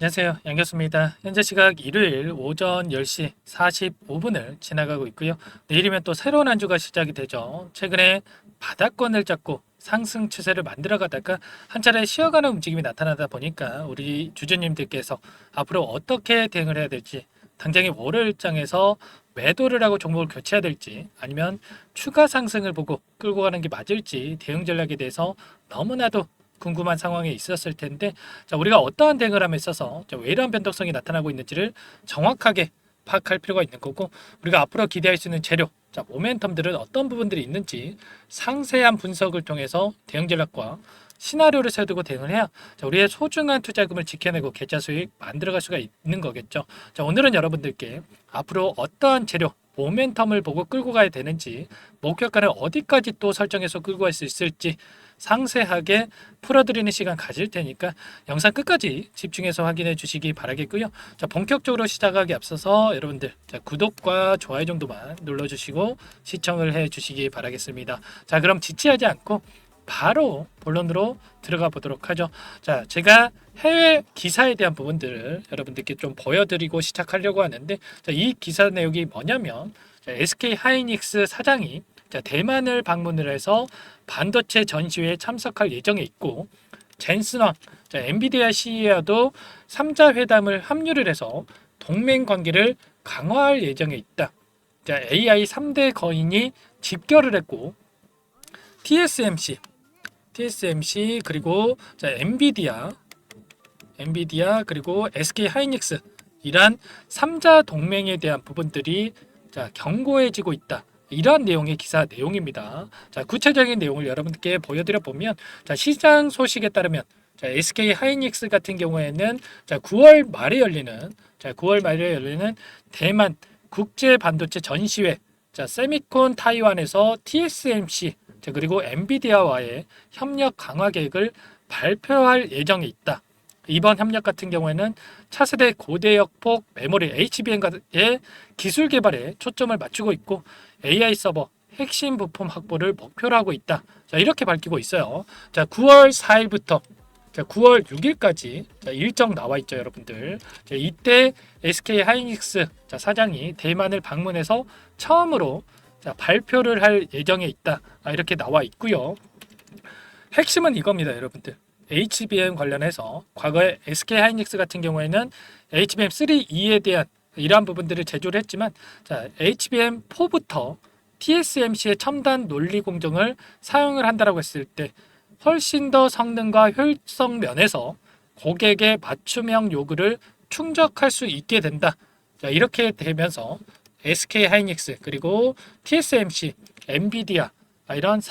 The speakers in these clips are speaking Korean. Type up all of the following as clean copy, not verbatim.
안녕하세요. 양교수입니다. 현재 시각 일요일 오전 10시 45분을 지나가고 있고요. 내일이면 또 새로운 한 주가 시작이 되죠. 최근에 바닥권을 잡고 상승 추세를 만들어 가다가 한 차례 쉬어가는 움직임이 나타나다 보니까 우리 주주님들께서 앞으로 어떻게 대응을 해야 될지, 당장의 월요일장에서 매도를 하고 종목을 교체해야 될지, 아니면 추가 상승을 보고 끌고 가는 게 맞을지 대응 전략에 대해서 너무나도 궁금한 상황에 있었을 텐데, 자, 우리가 어떠한 대응을 함에 있어서 왜 이러한 변동성이 나타나고 있는지를 정확하게 파악할 필요가 있는 거고, 우리가 앞으로 기대할 수 있는 재료, 자, 모멘텀들은 어떤 부분들이 있는지 상세한 분석을 통해서 대응 전략과 시나리오를 세우고 대응을 해야, 자, 우리의 소중한 투자금을 지켜내고 계좌 수익 만들어갈 수가 있는 거겠죠. 자, 오늘은 여러분들께 앞으로 어떠한 재료, 모멘텀을 보고 끌고 가야 되는지, 목표가를 어디까지 또 설정해서 끌고 갈 수 있을지 상세하게 풀어드리는 시간 가질 테니까 영상 끝까지 집중해서 확인해 주시기 바라겠고요. 자, 본격적으로 시작하기 앞서서 여러분들, 자, 구독과 좋아요 정도만 눌러주시고 시청을 해 주시기 바라겠습니다. 자, 그럼 지체하지 않고 바로 본론으로 들어가 보도록 하죠. 자, 제가 해외 기사에 대한 부분들을 여러분들께 좀 보여드리고 시작하려고 하는데, 자, 이 기사 내용이 뭐냐면, 자, SK 하이닉스 사장이, 자, 대만을 방문을 해서 반도체 전시회에 참석할 예정에 있고, 젠슨왕, 자, 엔비디아 CEO도 3자 회담을 합류를 해서 동맹 관계를 강화할 예정에 있다. 자, AI 3대 거인이 집결을 했고, TSMC 그리고 자, 엔비디아 그리고 SK 하이닉스, 이란 3자 동맹에 대한 부분들이, 자, 견고해지고 있다. 이러한 내용의 기사 내용입니다. 자, 구체적인 내용을 여러분께 보여드려 보면, 자, 시장 소식에 따르면, 자, SK 하이닉스 같은 경우에는, 자, 9월 말에 열리는 대만 국제 반도체 전시회, 자, 세미콘 타이완에서 TSMC, 자, 그리고 엔비디아와의 협력 강화 계획을 발표할 예정에 있다. 이번 협력 같은 경우에는 차세대 고대역폭 메모리 HBM의 기술 개발에 초점을 맞추고 있고, AI 서버 핵심 부품 확보를 목표로 하고 있다. 자, 이렇게 밝히고 있어요. 자, 9월 4일부터 9월 6일까지 일정 나와 있죠, 여러분들. 자, 이때 SK 하이닉스, 자, 사장이 대만을 방문해서 처음으로, 자, 발표를 할 예정에 있다. 이렇게 나와 있고요. 핵심은 이겁니다, 여러분들. HBM 관련해서 과거에 SK 하이닉스 같은 경우에는 HBM3E에 대한 이러한 부분들을 제조를 했지만, 자, HBM4부터 TSMC의 첨단 논리 공정을 사용을 한다라고 했을 때 훨씬 더 성능과 효율성 면에서 고객의 맞춤형 요구를 충족할 수 있게 된다. 자, 이렇게 되면서 SK 하이닉스 그리고 TSMC, 엔비디아, 이런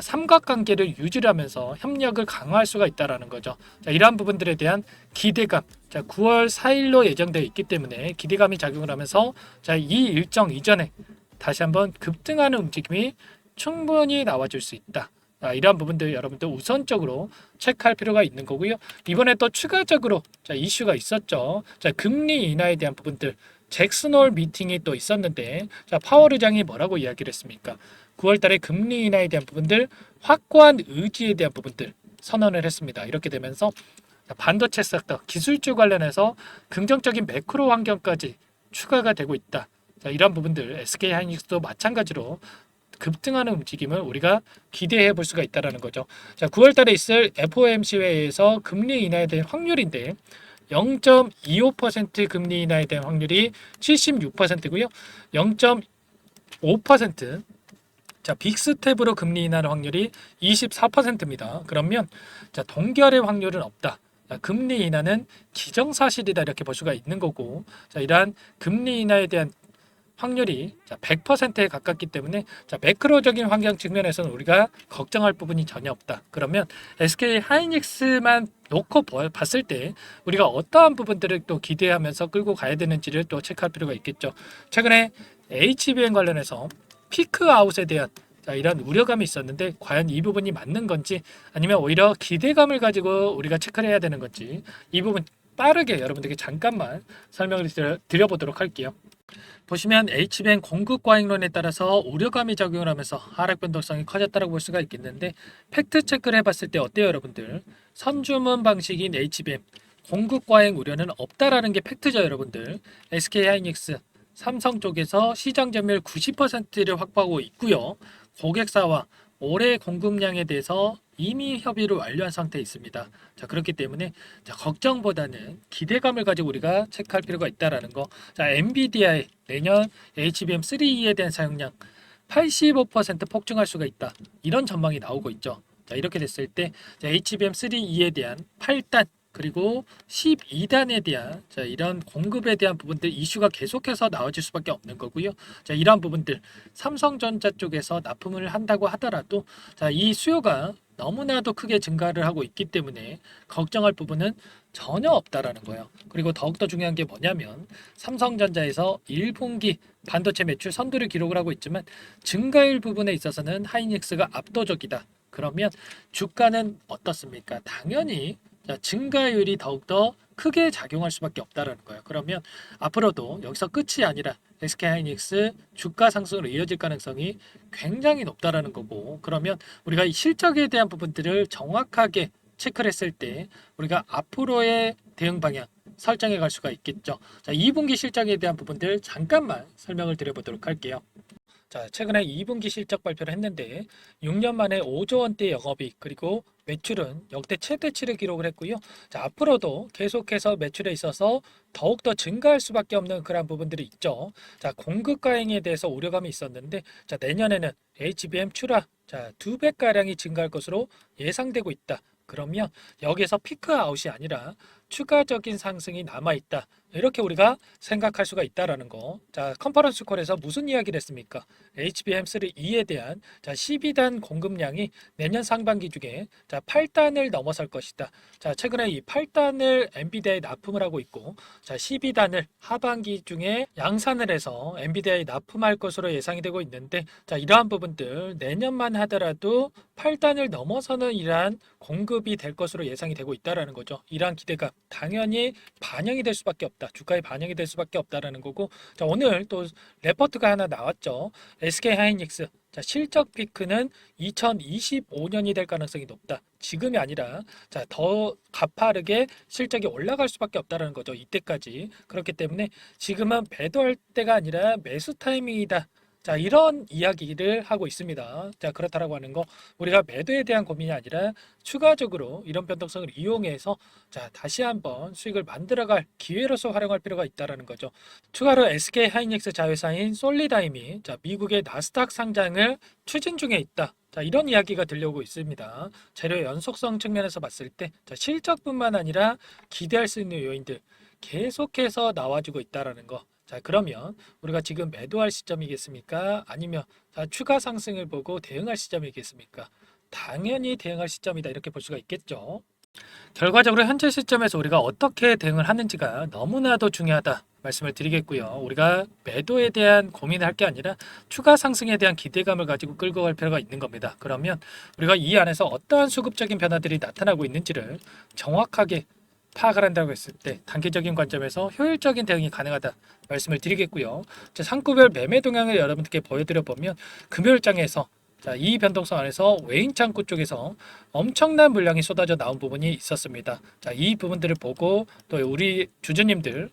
삼각관계를 유지하면서 협력을 강화할 수가 있다라는 거죠. 자, 이러한 부분들에 대한 기대감, 자, 9월 4일로 예정되어 있기 때문에 기대감이 작용을 하면서, 자, 이 일정 이전에 다시 한번 급등하는 움직임이 충분히 나와줄 수 있다. 이러한 부분들 여러분들 우선적으로 체크할 필요가 있는 거고요. 이번에 또 추가적으로, 자, 이슈가 있었죠. 자, 금리 인하에 대한 부분들, 잭슨홀 미팅이 또 있었는데, 자, 파월 의장이 뭐라고 이야기를 했습니까? 9월 달에 금리 인하에 대한 부분들, 확고한 의지에 대한 부분들 선언을 했습니다. 이렇게 되면서 반도체 섹터, 기술주 관련해서 긍정적인 매크로 환경까지 추가가 되고 있다. 자, 이런 부분들 SK 하이닉스도 마찬가지로 급등하는 움직임을 우리가 기대해 볼 수가 있다는 거죠. 자, 9월 달에 있을 FOMC 회의에서 금리 인하에 대한 확률인데, 0.25% 금리 인하에 대한 확률이 76%고요. 0.5%, 자, 빅스텝으로 금리 인하의 확률이 24%입니다. 그러면, 자, 동결의 확률은 없다. 자, 금리 인하는 기정사실이다, 이렇게 볼 수가 있는 거고, 자, 이러한 금리 인하에 대한 확률이, 자, 100%에 가깝기 때문에, 자, 매크로적인 환경 측면에서는 우리가 걱정할 부분이 전혀 없다. 그러면 SK 하이닉스만 놓고 봤을 때 우리가 어떠한 부분들을 또 기대하면서 끌고 가야 되는지를 또 체크할 필요가 있겠죠. 최근에 HBM 관련해서 피크아웃에 대한, 자, 이런 우려감이 있었는데 과연 이 부분이 맞는 건지, 아니면 오히려 기대감을 가지고 우리가 체크를 해야 되는 건지, 이 부분 빠르게 여러분들께 잠깐만 설명을 드려보도록 할게요. 보시면 HBM 공급 과잉론에 따라서 우려감이 작용을 하면서 하락 변동성이 커졌다고 볼 수가 있겠는데, 팩트 체크를 해봤을 때 어때요, 여러분들? 선주문 방식인 HBM, 공급 과잉 우려는 없다라는 게 팩트죠, 여러분들. SK하이닉스, 삼성 쪽에서 시장 점유율 90%를 확보하고 있고요. 고객사와 올해 공급량에 대해서 이미 협의를 완료한 상태에 있습니다. 자, 그렇기 때문에 걱정보다는 기대감을 가지고 우리가 체크할 필요가 있다라는 거. 자, 엔비디아의 내년 HBM3E에 대한 사용량 85% 폭증할 수가 있다. 이런 전망이 나오고 있죠. 자, 이렇게 됐을 때 HBM3E에 대한 8단 그리고 12단에 대한 이런 공급에 대한 부분들 이슈가 계속해서 나와질 수밖에 없는 거고요. 자, 이러한 부분들 삼성전자 쪽에서 납품을 한다고 하더라도 이 수요가 너무나도 크게 증가를 하고 있기 때문에 걱정할 부분은 전혀 없다라는 거예요. 그리고 더욱더 중요한 게 뭐냐면 삼성전자에서 1분기 반도체 매출 선두를 기록을 하고 있지만 증가율 부분에 있어서는 하이닉스가 압도적이다. 그러면 주가는 어떻습니까? 당연히 증가율이 더욱더 크게 작용할 수밖에 없다라는 거예요. 그러면 앞으로도 여기서 끝이 아니라 SK하이닉스 주가 상승으로 이어질 가능성이 굉장히 높다라는 거고, 그러면 우리가 이 실적에 대한 부분들을 정확하게 체크를 했을 때 우리가 앞으로의 대응 방향 설정해 갈 수가 있겠죠. 자, 2분기 실적에 대한 부분들 잠깐만 설명을 드려보도록 할게요. 자, 최근에 2분기 실적 발표를 했는데 6년 만에 5조 원대 영업이익 그리고 매출은 역대 최대치를 기록을 했고요. 자, 앞으로도 계속해서 매출에 있어서 더욱더 증가할 수밖에 없는 그런 부분들이 있죠. 자, 공급 과잉에 대해서 우려감이 있었는데 자, 내년에는 HBM 출하 2배가량이 증가할 것으로 예상되고 있다. 그러면 여기에서 피크 아웃이 아니라 추가적인 상승이 남아 있다. 이렇게 우리가 생각할 수가 있다라는 거. 자, 컨퍼런스 콜에서 무슨 이야기를 했습니까? HBM3E에 대한 12단 공급량이 내년 상반기 중에 8단을 넘어설 것이다. 자, 최근에 이 8단을 엔비디아에 납품을 하고 있고 12단을 하반기 중에 양산을 해서 엔비디아에 납품할 것으로 예상이 되고 있는데 자, 이러한 부분들 내년만 하더라도 8단을 넘어서는 이러한 공급이 될 것으로 예상이 되고 있다라는 거죠. 이러한 기대감 당연히 반영이 될 수밖에 없다. 주가에 반영이 될 수밖에 없다라는 거고. 자, 오늘 또 레포트가 하나 나왔죠. SK하이닉스 실적 피크는 2025년이 될 가능성이 높다. 지금이 아니라 더 가파르게 실적이 올라갈 수밖에 없다라는 거죠. 이때까지. 그렇기 때문에 지금은 배도할 때가 아니라 매수 타이밍이다. 자, 이런 이야기를 하고 있습니다. 자, 그렇다라고 하는 거 우리가 매도에 대한 고민이 아니라 추가적으로 이런 변동성을 이용해서 다시 한번 수익을 만들어갈 기회로서 활용할 필요가 있다라는 거죠. 추가로 SK하이닉스 자회사인 솔리다임이 미국의 나스닥 상장을 추진 중에 있다. 자, 이런 이야기가 들려오고 있습니다. 재료 연속성 측면에서 봤을 때 실적뿐만 아니라 기대할 수 있는 요인들 계속해서 나와주고 있다라는 거. 자, 그러면 우리가 지금 매도할 시점이겠습니까? 아니면 추가 상승을 보고 대응할 시점이겠습니까? 당연히 대응할 시점이다. 이렇게 볼 수가 있겠죠. 결과적으로 현재 시점에서 우리가 어떻게 대응을 하는지가 너무나도 중요하다. 말씀을 드리겠고요. 우리가 매도에 대한 고민을 할 게 아니라 추가 상승에 대한 기대감을 가지고 끌고 갈 필요가 있는 겁니다. 그러면 우리가 이 안에서 어떠한 수급적인 변화들이 나타나고 있는지를 정확하게 파악을 한다고 했을 때 단기적인 관점에서 효율적인 대응이 가능하다 말씀을 드리겠고요. 상구별 매매 동향을 여러분들께 보여드려 보면 금요일장에서 이 변동성 안에서 외인 창구 쪽에서 엄청난 물량이 쏟아져 나온 부분이 있었습니다. 이 부분들을 보고 또 우리 주주님들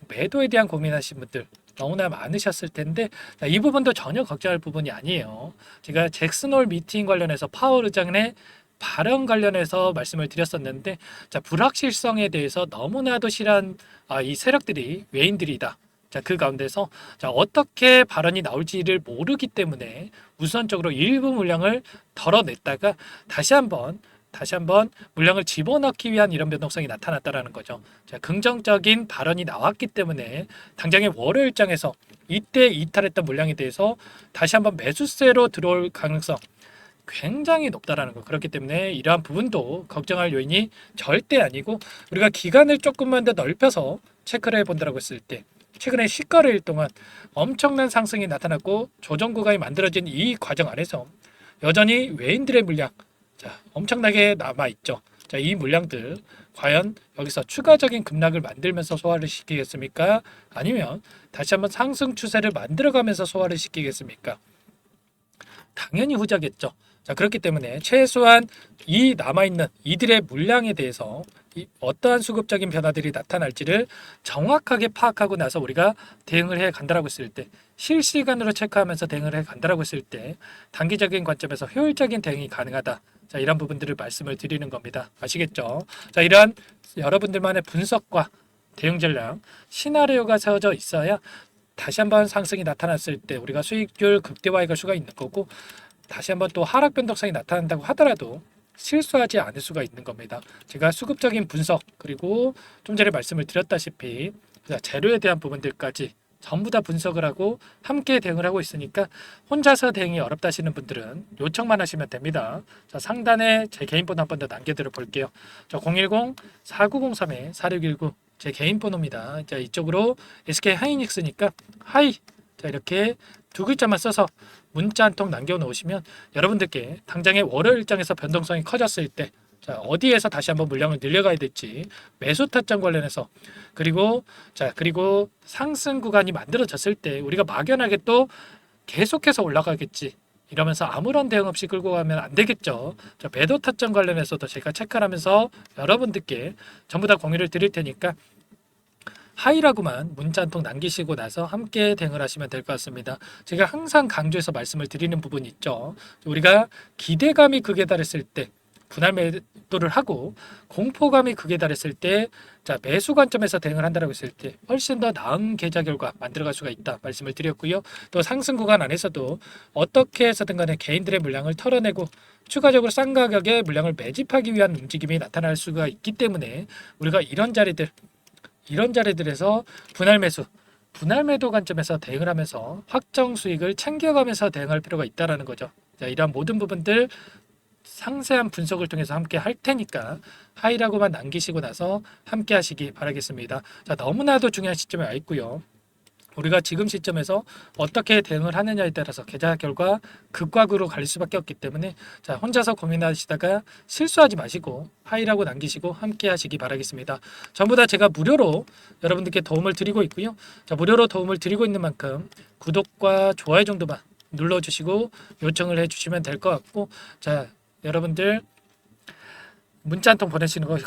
매도에 대한 고민하신 분들 너무나 많으셨을 텐데 이 부분도 전혀 걱정할 부분이 아니에요. 제가 잭슨홀 미팅 관련해서 파월 의장의 발언 관련해서 말씀을 드렸었는데 불확실성에 대해서 너무나도 실한 이 세력들이 외인들이다. 그 가운데서 어떻게 발언이 나올지를 모르기 때문에 우선적으로 일부 물량을 덜어냈다가 다시 한번 물량을 집어넣기 위한 이런 변동성이 나타났다라는 거죠. 긍정적인 발언이 나왔기 때문에 당장의 월요일장에서 이때 이탈했던 물량에 대해서 다시 한번 매수세로 들어올 가능성 굉장히 높다라는 거. 그렇기 때문에 이러한 부분도 걱정할 요인이 절대 아니고 우리가 기간을 조금만 더 넓혀서 체크를 해본다고 했을 때 최근에 시가를 동안 엄청난 상승이 나타났고 조정 구간이 만들어진 이 과정 안에서 여전히 외인들의 물량 엄청나게 남아있죠. 이 물량들 과연 여기서 추가적인 급락을 만들면서 소화를 시키겠습니까? 아니면 다시 한번 상승 추세를 만들어가면서 소화를 시키겠습니까? 당연히 후자겠죠. 자, 그렇기 때문에 최소한 이 남아있는 이들의 물량에 대해서 어떠한 수급적인 변화들이 나타날지를 정확하게 파악하고 나서 우리가 대응을 해 간다라고 했을 때, 실시간으로 체크하면서 대응을 해 간다라고 했을 때 단기적인 관점에서 효율적인 대응이 가능하다. 자, 이런 부분들을 말씀을 드리는 겁니다. 아시겠죠? 자, 이러한 여러분들만의 분석과 대응 전략, 시나리오가 세워져 있어야 다시 한번 상승이 나타났을 때 우리가 수익률 극대화해 갈 수가 있는 거고, 다시 한번 또 하락 변동성이 나타난다고 하더라도 실수하지 않을 수가 있는 겁니다. 제가 수급적인 분석, 그리고 좀 전에 말씀을 드렸다시피 재료에 대한 부분들까지 전부 다 분석을 하고 함께 대응을 하고 있으니까 혼자서 대응이 어렵다 하시는 분들은 요청만 하시면 됩니다. 자, 상단에 제 개인 번호 한 번 더 남겨드려 볼게요. 010-4903-4619 제 개인 번호입니다. 자, 이쪽으로 SK 하이닉스니까 하이, 자, 이렇게 두 글자만 써서 문자 한 통 남겨놓으시면 여러분들께 당장의 월요일 일정에서 변동성이 커졌을 때, 자, 어디에서 다시 한번 물량을 늘려가야 될지, 매수 타점 관련해서, 그리고 상승 구간이 만들어졌을 때 우리가 막연하게 또 계속해서 올라가겠지 이러면서 아무런 대응 없이 끌고 가면 안 되겠죠. 자, 매도 타점 관련해서도 제가 체크를 하면서 여러분들께 전부 다 공유를 드릴 테니까 하이라고만 문자 한 통 남기시고 나서 함께 대응을 하시면 될 것 같습니다. 제가 항상 강조해서 말씀을 드리는 부분이 있죠. 우리가 기대감이 극에 달했을 때 분할 매도를 하고, 공포감이 극에 달했을 때, 자, 매수 관점에서 대응을 한다고 했을 때 훨씬 더 나은 계좌 결과 만들어갈 수가 있다 말씀을 드렸고요. 또 상승 구간 안에서도 어떻게 해서든 간에 개인들의 물량을 털어내고 추가적으로 싼 가격에 물량을 매집하기 위한 움직임이 나타날 수가 있기 때문에 우리가 이런 자리들에서 분할 매도 관점에서 대응을 하면서 확정 수익을 챙겨가면서 대응할 필요가 있다라는 거죠. 자, 이러한 모든 부분들 상세한 분석을 통해서 함께 할 테니까 하이라고만 남기시고 나서 함께 하시기 바라겠습니다. 자, 너무나도 중요한 시점에 와 있고요. 우리가 지금 시점에서 어떻게 대응을 하느냐에 따라서 계좌 결과 극과 극으로 갈릴 수밖에 없기 때문에, 자, 혼자서 고민하시다가 실수하지 마시고 하이라고 남기시고 함께 하시기 바라겠습니다. 전부 다 제가 무료로 여러분들께 도움을 드리고 있고요. 자, 무료로 도움을 드리고 있는 만큼 구독과 좋아요 정도만 눌러주시고 요청을 해주시면 될 것 같고, 자, 여러분들 문자 한 통 보내시는 거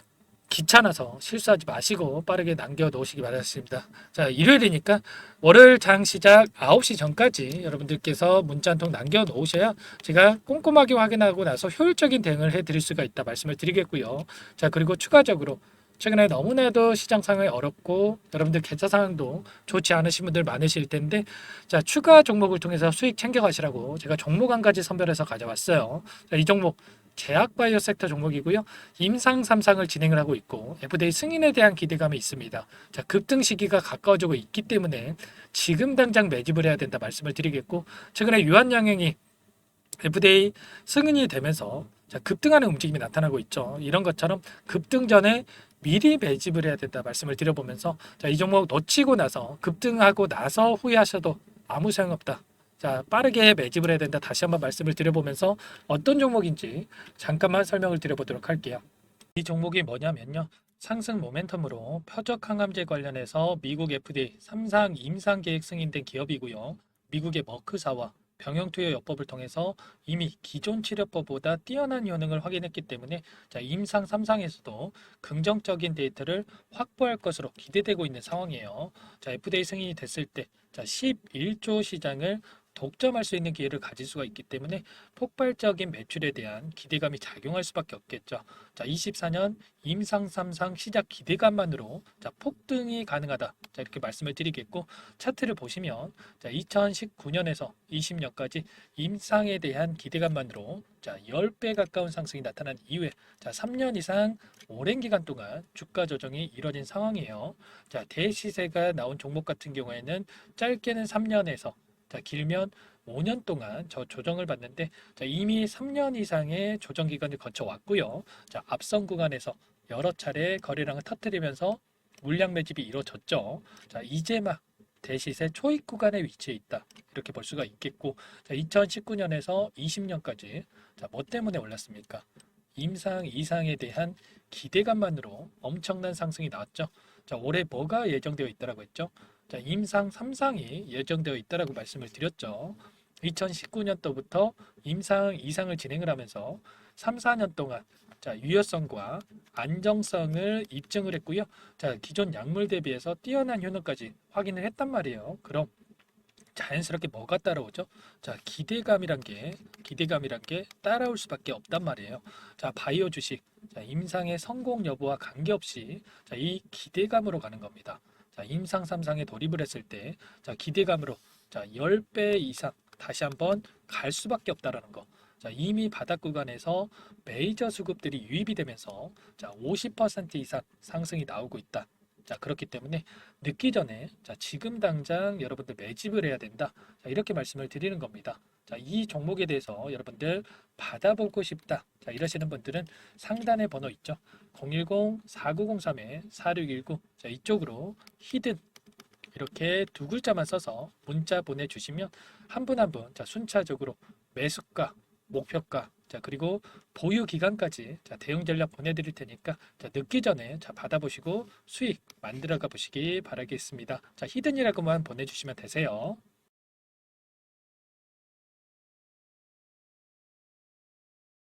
귀찮아서 실수하지 마시고 빠르게 남겨 놓으시기 바라겠습니다. 자, 일요일이니까 월요일 장 시작 9시 전까지 여러분들께서 문자 한 통 남겨 놓으셔야 제가 꼼꼼하게 확인하고 나서 효율적인 대응을 해 드릴 수가 있다 말씀을 드리겠고요. 자, 그리고 추가적으로 최근에 너무나도 시장 상황이 어렵고 여러분들 계좌 상황도 좋지 않으신 분들 많으실 텐데, 자, 추가 종목을 통해서 수익 챙겨 가시라고 제가 종목 한 가지 선별해서 가져왔어요. 자, 이 종목 제약바이오 섹터 종목이고요. 임상 3상을 진행을 하고 있고 FDA 승인에 대한 기대감이 있습니다. 자, 급등 시기가 가까워지고 있기 때문에 지금 당장 매집을 해야 된다 말씀을 드리겠고, 최근에 유한양행이 FDA 승인이 되면서, 자, 급등하는 움직임이 나타나고 있죠. 이런 것처럼 급등 전에 미리 매집을 해야 된다 말씀을 드려보면서, 자, 이 종목 놓치고 나서 급등하고 나서 후회하셔도 아무 소용없다. 자, 빠르게 매집을 해야 된다 다시 한번 말씀을 드려보면서 어떤 종목인지 잠깐만 설명을 드려보도록 할게요. 이 종목이 뭐냐면요, 상승 모멘텀으로 표적 항암제 관련해서 미국 FDA 3상 임상 계획 승인된 기업이고요. 미국의 머크사와 병용투여요법을 통해서 이미 기존 치료법보다 뛰어난 효능을 확인했기 때문에, 자, 임상 3상에서도 긍정적인 데이터를 확보할 것으로 기대되고 있는 상황이에요. 자, FDA 승인이 됐을 때, 자, 11조 시장을 독점할 수 있는 기회를 가질 수가 있기 때문에 폭발적인 매출에 대한 기대감이 작용할 수밖에 없겠죠. 자, 24년 임상 3상 시작 기대감만으로, 자, 폭등이 가능하다. 자, 이렇게 말씀을 드리겠고, 차트를 보시면, 자, 2019년에서 20년까지 임상에 대한 기대감만으로, 자, 10배 가까운 상승이 나타난 이후에, 자, 3년 이상 오랜 기간 동안 주가 조정이 이뤄진 상황이에요. 자, 대시세가 나온 종목 같은 경우에는 짧게는 3년에서, 자, 길면 5년 동안 저 조정을 받는데, 자, 이미 3년 이상의 조정 기간을 거쳐 왔고요. 자, 앞선 구간에서 여러 차례 거래량을 터뜨리면서 물량 매집이 이루어졌죠. 자, 이제 막 대시세 초입 구간에 위치해 있다. 이렇게 볼 수가 있겠고, 자, 2019년에서 20년까지, 자, 뭐 때문에 올랐습니까? 임상 이상에 대한 기대감만으로 엄청난 상승이 나왔죠. 자, 올해 뭐가 예정되어 있다라고 했죠? 자, 임상 3상이 예정되어 있다라고 말씀을 드렸죠. 2019년도부터 임상 이상을 진행을 하면서 3, 4년 동안 유효성과 안정성을 입증을 했고요. 기존 약물 대비해서 뛰어난 효능까지 확인을 했단 말이에요. 그럼 자연스럽게 뭐가 따라오죠? 기대감이란 게 따라올 수밖에 없단 말이에요. 바이오 주식, 임상의 성공 여부와 관계없이 이 기대감으로 가는 겁니다. 임상 3상에 돌입을 했을 때 기대감으로 10배 이상 다시 한번 갈 수밖에 없다라는 거. 이미 바닥 구간에서 메이저 수급들이 유입이 되면서 50% 이상 상승이 나오고 있다. 그렇기 때문에 늦기 전에 지금 당장 여러분들 매집을 해야 된다. 이렇게 말씀을 드리는 겁니다. 이 종목에 대해서 여러분들 받아보고 싶다. 이러시는 분들은 상단에 번호 있죠. 010-4903-4619. 이쪽으로 히든 이렇게 두 글자만 써서 문자 보내주시면 한 분 한 분 순차적으로 매수가, 목표가, 그리고 보유 기간까지 대응 전략 보내드릴 테니까 늦기 전에 받아보시고 수익 만들어가 보시기 바라겠습니다. 히든이라고만 보내주시면 되세요.